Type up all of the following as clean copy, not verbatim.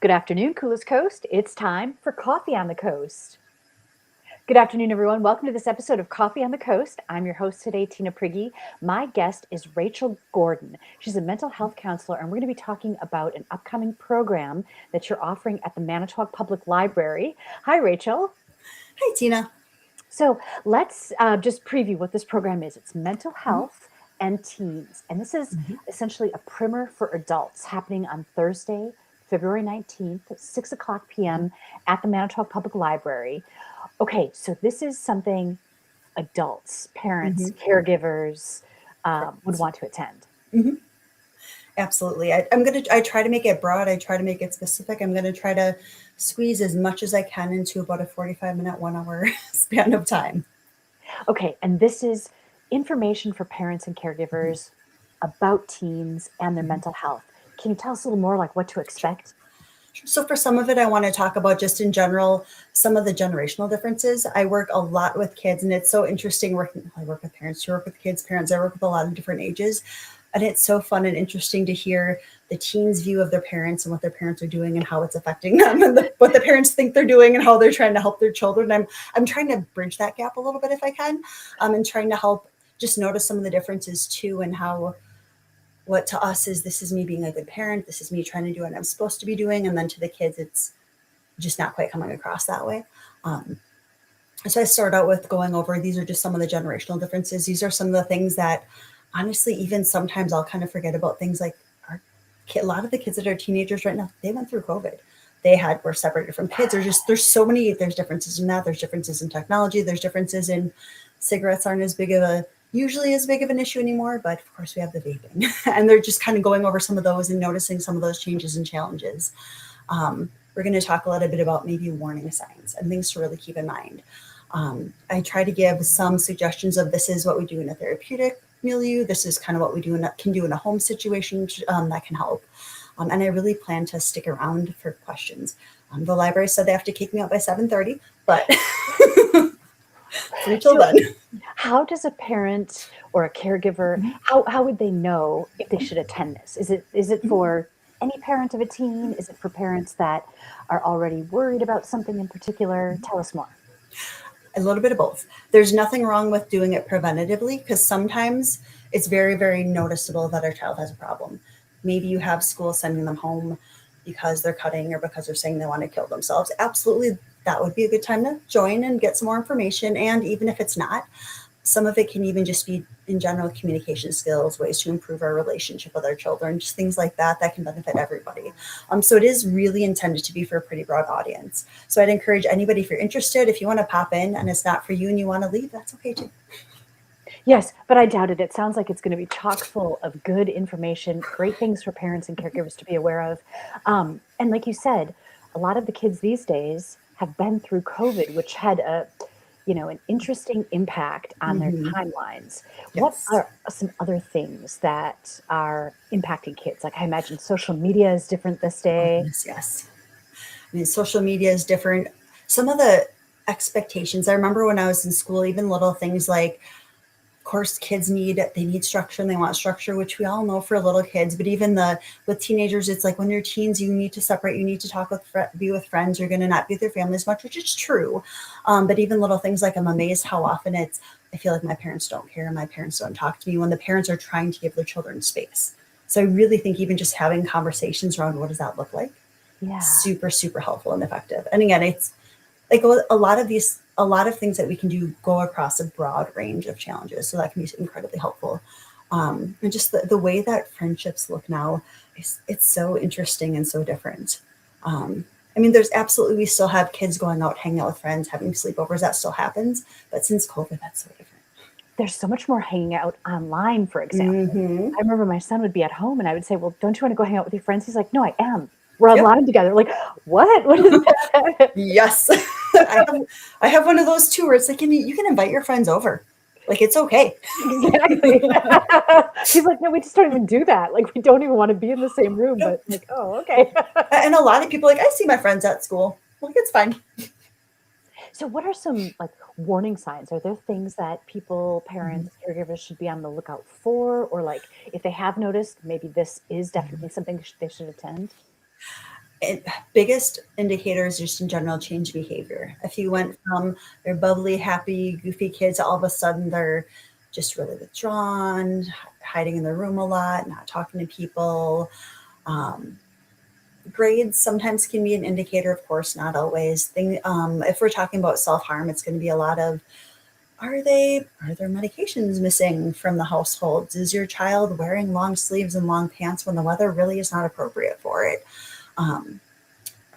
Good afternoon, Coolest Coast. It's time for Coffee on the Coast. Good afternoon, everyone. Welcome to this episode of Coffee on the Coast. I'm your host today, Tina Prigge. My guest is Rachel Gordon. She's a mental health counselor, and we're going to be talking about an upcoming program that you're offering at the Manitowoc Public Library. Hi, Rachel. Hi, Tina. So let's just preview what this program is. It's mental health and teens, and this is Mhm. essentially a primer for adults happening on Thursday, February 19th at 6 o'clock p.m. at the Manitowoc Public Library. Okay, so this is something adults, parents, Mhm. caregivers would Correct. want to attend. Mhm. Absolutely. I try to make it broad. I try to make it specific. I'm gonna try to squeeze as much as I can into about a 45-minute, 1 hour span of time. Okay, and this is information for parents and caregivers about teens and their Mhm. mental health. Can you tell us a little more like what to Sure. expect? Sure. So for some of it, I want to talk about just in general some of the generational differences. I work a lot with kids, and it's so interesting working. I work with parents, you work with kids, parents. I work with a lot of different ages, and it's so fun and interesting to hear the teens' view of their parents and what their parents are doing and how it's affecting them, and what the parents think they're doing and how they're trying to help their children. I'm trying to bridge that gap a little bit if I can, and trying to help just notice some of the differences too, and how what to us is this is me being a good parent, this is me trying to do what I'm supposed to be doing, and then to the kids it's just not quite coming across that way. Um, so I start out with going over these are just some of the generational differences. These are some of the things that honestly, even sometimes I'll kind of forget about things like our a lot of the kids that are teenagers right now, they went through COVID. Were separated from kids. There's so many, there's differences in that. There's differences in technology. There's differences in cigarettes aren't as big of a usually as big of an issue anymore, but of course we have the vaping. And they're just kind of going over some of those and noticing some of those changes and challenges. We're going to talk a little bit about maybe warning signs and things to really keep in mind. I try to give some suggestions of this is what we do in a therapeutic milieu. This is kind of what we can do in a home situation that can help. And I really plan to stick around for questions. The library said they have to kick me out by 7:30, but free till So, then. how does a parent or a caregiver Mhm. how would they know if they should attend this? Is it Mhm. for any parent of a teen? Is it for parents that are already worried about something in particular? Tell us more. A little bit of both. There's nothing wrong with doing it preventatively because sometimes it's very, very noticeable that our child has a problem. Maybe you have school sending them home because they're cutting or because they're saying they want to kill themselves. Absolutely, that would be a good time to join and get some more information. And even if it's not, some of it can even just be in general communication skills, ways to improve our relationship with our children, just things like that that can benefit everybody. So it is really intended to be for a pretty broad audience. So I'd encourage anybody, if you're interested, if you want to pop in and it's not for you and you want to leave, that's okay too. Yes, but I doubt it. It sounds like it's going to be chock full of good information, great things for parents and caregivers to be aware of. And like you said, a lot of the kids these days have been through COVID, which had an interesting impact on their Mm-hmm. timelines. What Yes. are some other things that are impacting kids? Like I imagine social media is different this Oh, day. goodness, yes. I mean, social media is different. Some of the expectations, I remember when I was in school, even little things like course kids need structure and they want structure, which we all know for little kids, but even the with teenagers it's like when you're teens you need to separate, you need to talk with be with friends, you're going to not be with your family as much, which is true. But even little things like I'm amazed how often it's I feel like my parents don't care, my parents don't talk to me, when the parents are trying to give their children space. So I really think even just having conversations around what does that look like, Yeah. super super helpful and effective. And again, it's like a lot of things that we can do go across a broad range of challenges, so that can be incredibly helpful. And just the way that friendships look now it's so interesting and so different. I mean, there's absolutely, we still have kids going out hanging out with friends, having sleepovers, that still happens, but since COVID that's so different. There's so much more hanging out online, for example. Mm-hmm. I remember my son would be at home and I would say, "Well, don't you want to go hang out with your friends?" He's like, "No, I am. We're Yep. online together." Like, what? What is that? Yes. I have one of those too where it's like you can invite your friends over, like it's okay. Exactly. He's like, "No, we just don't even do that. Like, we don't even want to be in the same room." Nope. But like, oh, okay. And a lot of people like I see my friends at school, like it's fine. So, what are some like warning signs? Are there things that people, Mhm. parents, caregivers should be on the lookout for, or like if they have noticed, maybe this is definitely something they should attend? Biggest indicators just in general change behavior. If you went from they're bubbly, happy, goofy kids, all of a sudden they're just really withdrawn, hiding in their room a lot, not talking to people. Um, Grades sometimes can be an indicator, of course, not always. If we're talking about self harm, it's going to be a lot of are there medications missing from the households? Is your child wearing long sleeves and long pants when the weather really is not appropriate for it? Um,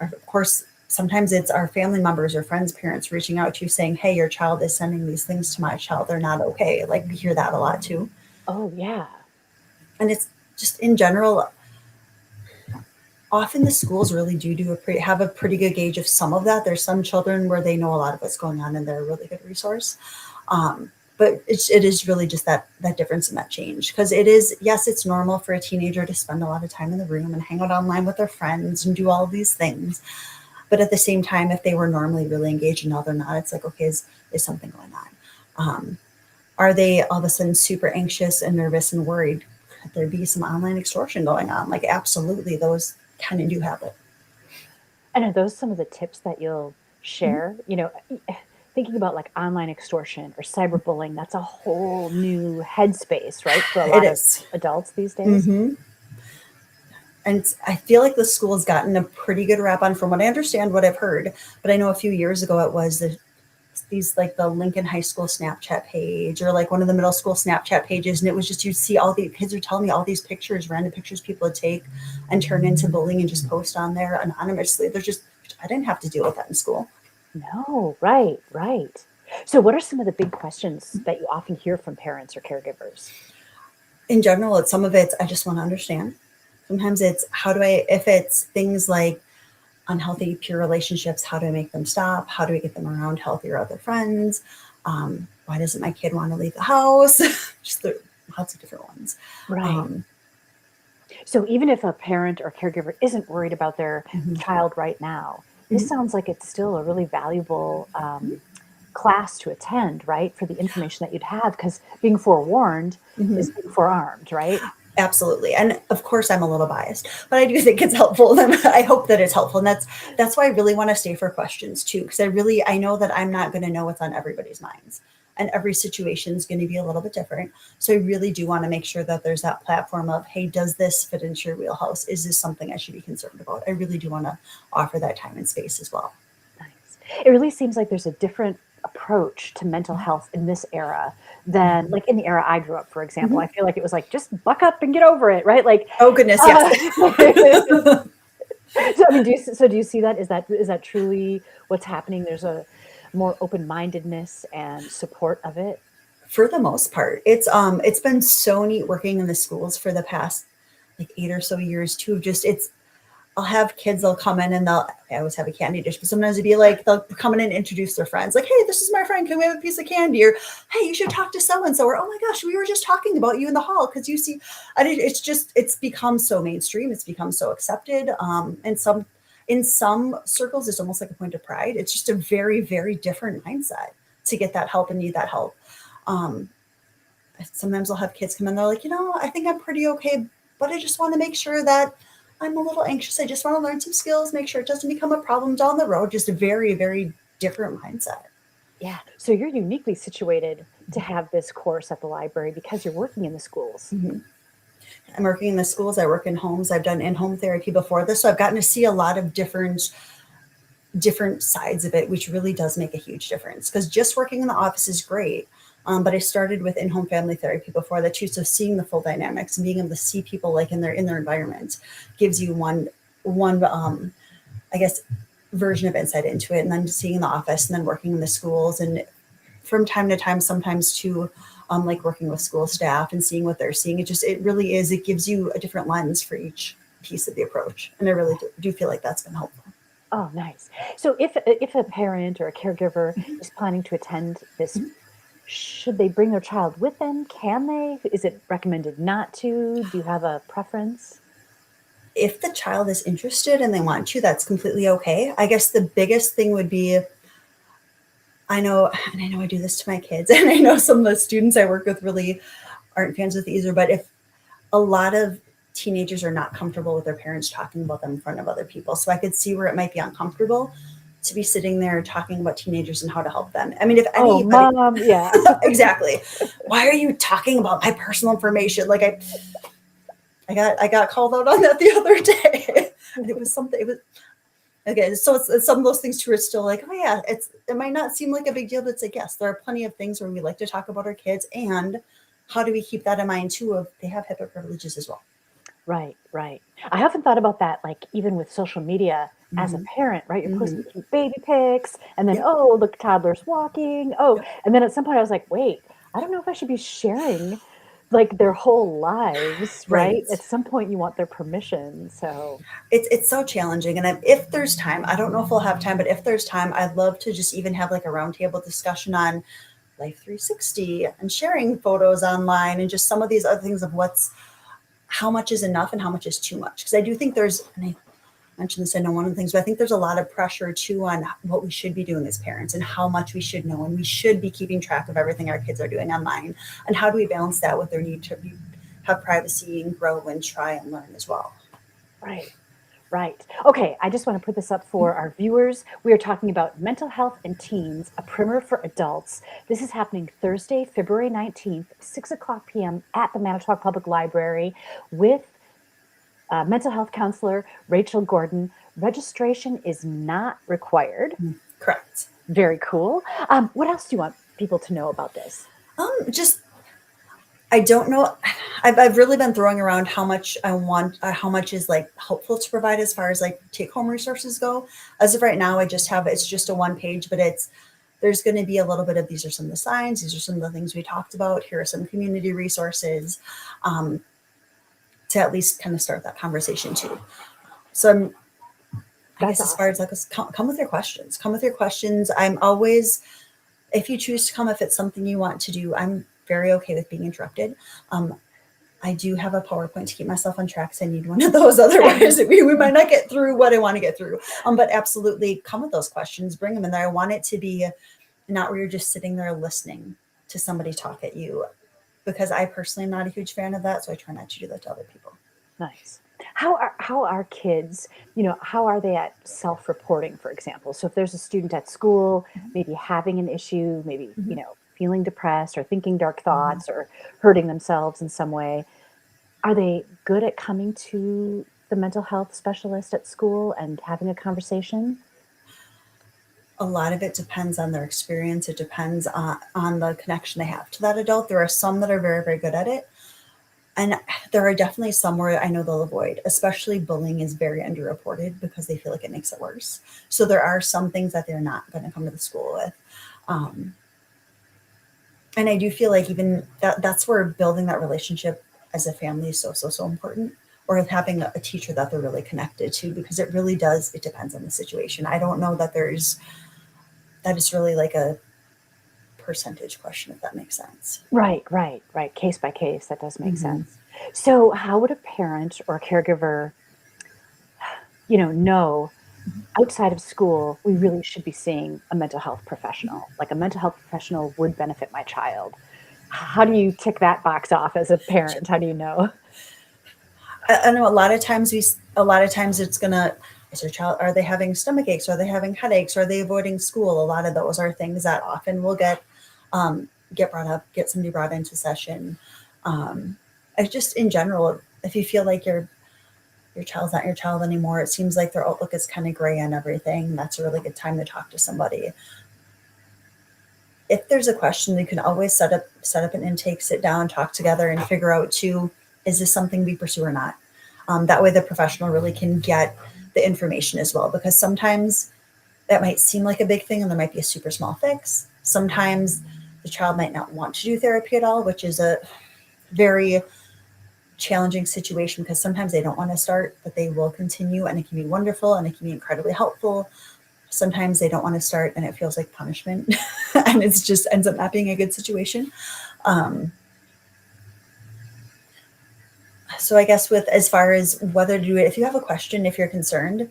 of course, sometimes it's our family members or friends, parents reaching out to you saying, hey, your child is sending these things to my child. They're not okay. Like we hear that a lot too. Oh, yeah. And it's just in general, often the schools really have a pretty good gauge of some of that. There's some children where they know a lot of what's going on and they're a really good resource. But it is really just that difference and that change, because it is, yes, it's normal for a teenager to spend a lot of time in the room and hang out online with their friends and do all of these things. But at the same time, if they were normally really engaged and now they're not, it's like, okay, is something going on? Are they all of a sudden super anxious and nervous and worried? Could there be some online extortion going on? Like, absolutely, those kind of do happen. And are those some of the tips that you'll Mhm. share? Thinking about like online extortion or cyberbullying, that's a whole new headspace, right? For a It lot of is. adults these days. Mm-hmm. And I feel like the school has gotten a pretty good rap on, from what I understand, what I've heard. But I know a few years ago it was these like the Lincoln High School Snapchat page or like one of the middle school Snapchat pages. And it was just, you'd see all the kids are telling me all these pictures, random pictures people would take and turn into bullying and just post on there anonymously. I didn't have to deal with that in school. No, right, right. So, what are some of the big questions that you often hear from parents or caregivers? In general, some of it's, I just want to understand. Sometimes it's, if it's things like unhealthy peer relationships, how do I make them stop? How do I get them around healthier other friends? Why doesn't my kid want to leave the house? Just lots of different ones. Right. Um, So, even if a parent or caregiver isn't worried about their mhm, child right now, this mhm, sounds like it's still a really valuable class to attend, right? For the information that you'd have, because being forewarned mhm. is being forearmed, right? Absolutely. And of course I'm a little biased, but I do think it's helpful. I hope that it's helpful. And that's why I really want to stay for questions too. Because I know that I'm not going to know what's on everybody's minds. And every situation is going to be a little bit different. So I really do want to make sure that there's that platform of, hey, does this fit into your wheelhouse? Is this something I should be concerned about? I really do want to offer that time and space as well. Nice. It really seems like there's a different approach to mental health in this era than like in the era I grew up, for example. Mhm. I feel like it was like, just buck up and get over it, right? Like, Oh goodness, yes. uh, so I mean, do you see that? Is that truly what's happening? There's a more open-mindedness and support of it. For the most part, it's been so neat working in the schools for the past like 8 or so years too. Just it's I'll have kids, they'll come in and I always have a candy dish, but sometimes it'd be like, they'll come in and introduce their friends. Like, hey, this is my friend. Can we have a piece of candy? Or, hey, you should talk to so-and-so. Or, oh my gosh, we were just talking about you in the hall. Cause you see, it's become so mainstream. It's become so accepted. In some circles, it's almost like a point of pride. It's just a very, very different mindset to get that help and need that help. Um, Sometimes I'll have kids come in, they're like, I think I'm pretty okay, but I just want to make sure that I'm a little anxious. I just want to learn some skills, make sure it doesn't become a problem down the road. Just a very, very different mindset. Yeah. So you're uniquely situated to have this course at the library because you're working in the schools. Mm-hmm. I'm working in the schools. I work in homes. I've done in-home therapy before this, so I've gotten to see a lot of different sides of it, which really does make a huge difference. Because just working in the office is great, but I started with in-home family therapy before that too. So seeing the full dynamics and being able to see people like in their environment gives you one I guess version of insight into it. And then seeing in the office and then working in the schools and from time to time, sometimes too, like working with school staff and seeing what they're seeing. It gives you a different lens for each piece of the approach. And I really do feel like that's been helpful. Oh, nice. So if a parent or a caregiver is planning to attend this, should they bring their child with them? Can they? Is it recommended not to? Do you have a preference? If the child is interested and they want to, that's completely okay. I guess the biggest thing would be, and I know I do this to my kids, and I know some of the students I work with really aren't fans of the either, but if a lot of teenagers are not comfortable with their parents talking about them in front of other people. So I could see where it might be uncomfortable to be sitting there talking about teenagers and how to help them. I mean, if Oh, anybody, mom, yeah. exactly, why are you talking about my personal information? Like I got called out on that the other day. And it was something. It was okay. So it's some of those things too are still like, oh yeah, it might not seem like a big deal, but it's like yes, there are plenty of things where we like to talk about our kids, and how do we keep that in mind too? Of they have HIPAA privileges as well. Right, right. I often thought about that, like even with social media as a Mm-hmm. parent, right? You're Mm-hmm. posting cute baby pics, and then, Yep. oh, look, toddler's walking. Oh, Yep. and then at some point I was like, wait, I don't know if I should be sharing like their whole lives, right? Right. At some point you want their permission. So, It's so challenging, and if there's time, I don't know if we'll have time, but if there's time, I'd love to just even have like a roundtable discussion on Life 360 and sharing photos online and just some of these other things of what's how much is enough and how much is too much. Because I do think there's, and I mentioned this, I know one of the things, but I think there's a lot of pressure too on what we should be doing as parents and how much we should know. And we should be keeping track of everything our kids are doing online. And how do we balance that with their need to have privacy and grow and try and learn as well? right. Right. Okay, I just want to put this up for our viewers. We are talking about mental health in teens, a primer for adults. This is happening Thursday, February 19th, 6 o'clock p.m. at the Manitowoc Public Library with mental health counselor Rachel Gordon. Registration is not required. Correct. Very cool. What else do you want people to know about this? Just I don't know. I've really been throwing around how much I want, how much is like helpful to provide as far as like take home resources go. As of right now, I just have it's just a one page, but there's going to be a little bit of these are some of the signs, these are some of the things we talked about. Here are some community resources um, to at least kind of start that conversation too. So I That's guess as far awesome. as like come with your questions. Come with your questions. I'm always if you choose to come, if it's something you want to do, I'm very okay with being interrupted. Um, I do have a PowerPoint to keep myself on track, so I need one of those. Otherwise, we might not get through what I want to get through. But absolutely come with those questions, bring them in there. I want it to be not where you're just sitting there listening to somebody talk at you, because I personally am not a huge fan of that. So I try not to do that to other people. Nice. How are kids, how are they at self-reporting, for example? So if there's a student at school, maybe having an issue, maybe, Mm-hmm. feeling depressed or thinking dark Mm-hmm. thoughts or hurting themselves in some way, are they good at coming to the mental health specialist at school and having a conversation? A lot of it depends on their experience. It depends on the connection they have to that adult. There are some that are very, very good at it. And there are definitely some where I know they'll avoid, especially bullying is very underreported because they feel like it makes it worse. So there are some things that they're not going to come to the school with. Um, and I do feel like even that's where building that relationship as a family is so, so, so important. Or having a teacher that they're really connected to, because it really does, it depends on the situation. I don't know that that is really like a percentage question, if that makes sense. Right, right, right. Case by case, that does make Mm-hmm. sense. So how would a parent or a caregiver, know outside of school, we really should be seeing a mental health professional? Like a mental health professional would benefit my child. How do you tick that box off as a parent? How do you know? I know a lot of times it's gonna, is their child, are they having stomach aches? Are they having headaches? Are they avoiding school? A lot of those are things that often will get brought up, get somebody brought into session. I just in general, if you feel like your child's not your child anymore, it seems like their outlook is kind of gray on everything. That's a really good time to talk to somebody. If there's a question, you can always set up an intake, sit down, talk together, and figure out too, is this something we pursue or not? That way, the professional really can get the information as well, because sometimes that might seem like a big thing, and there might be a super small fix. Sometimes the child might not want to do therapy at all, which is a very challenging situation because sometimes they don't want to start, but they will continue, and it can be wonderful and it can be incredibly helpful. Sometimes they don't want to start and it feels like punishment and it's just ends up not being a good situation. Um, so I guess with as far as whether to do it, if you have a question, if you're concerned,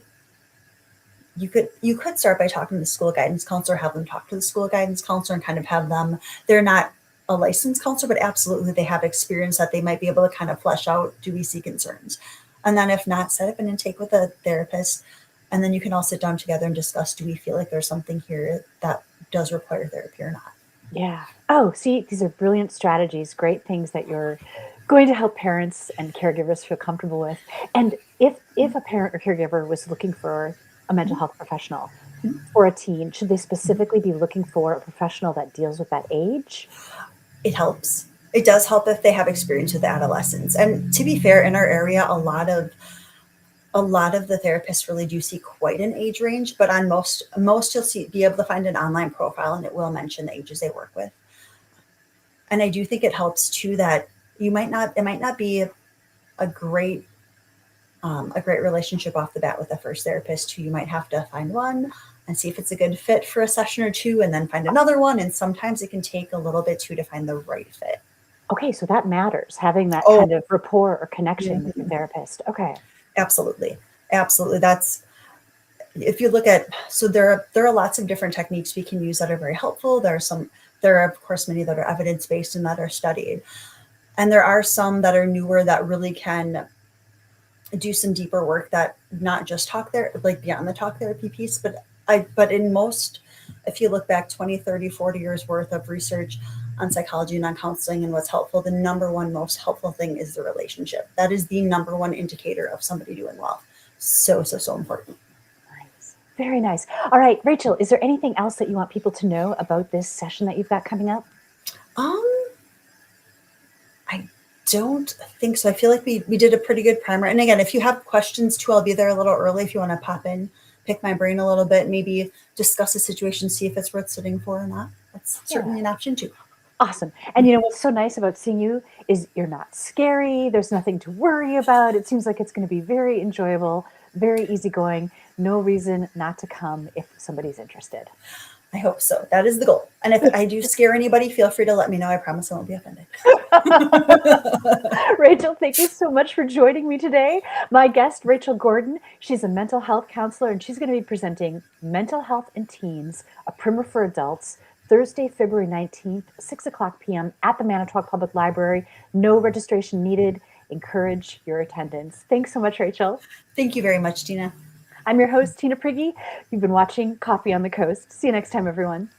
you could start by talking to the school guidance counselor, have them talk to the school guidance counselor and kind of have them, they're not a licensed counselor, but absolutely they have experience that they might be able to kind of flesh out, do we see concerns? And then if not, set up an intake with a therapist. And then you can all sit down together and discuss, do we feel like there's something here that does require therapy or not? Yeah. Oh, see, these are brilliant strategies, great things that you're going to help parents and caregivers feel comfortable with. And if a parent or caregiver was looking for a mental health professional for a teen, should they specifically be looking for a professional that deals with that age? It helps. It does help if they have experience with adolescents. And to be fair, in our area, a lot of the therapists really do see quite an age range, but on most you'll be able to find an online profile and it will mention the ages they work with. And I do think it helps too that it might not be a great relationship off the bat with the first therapist who you might have to find one and see if it's a good fit for a session or two and then find another one. And sometimes it can take a little bit too to find the right fit. Okay, so that matters, having that Oh, kind of rapport or connection with your therapist. Okay. absolutely. Absolutely. That's if you look at so there are lots of different techniques we can use that are very helpful. There are of course many that are evidence-based and that are studied. And there are some that are newer that really can do some deeper work that not just talk there like beyond the talk therapy piece, but in most, if you look back 20, 30, 40 years worth of research on psychology and on counseling and what's helpful, the number one most helpful thing is the relationship. That is the number one indicator of somebody doing well. So important. Nice. Very nice. All right, Rachel, is there anything else that you want people to know about this session that you've got coming up? I don't think so. I feel like we did a pretty good primer. And again, if you have questions too, I'll be there a little early if you want to pop in, pick my brain a little bit, maybe discuss the situation, see if it's worth sitting for or not. That's certainly an option too. Awesome. And you know what's so nice about seeing you is you're not scary. There's nothing to worry about. It seems like it's going to be very enjoyable, very easygoing. No reason not to come if somebody's interested. I hope so. That is the goal. And if I do scare anybody, feel free to let me know. I promise I won't be offended. Rachel, thank you so much for joining me today. My guest, Rachel Gordon, she's a mental health counselor, and she's going to be presenting Mental Health in Teens, a primer for adults, Thursday, February 19th, 6 o'clock p.m. at the MANITOWOC Public Library. No registration needed. Encourage your attendance. Thanks so much, Rachel. Thank you very much, Tina. I'm your host, Tina Prigge. You've been watching Coffee on the Coast. See you next time, everyone.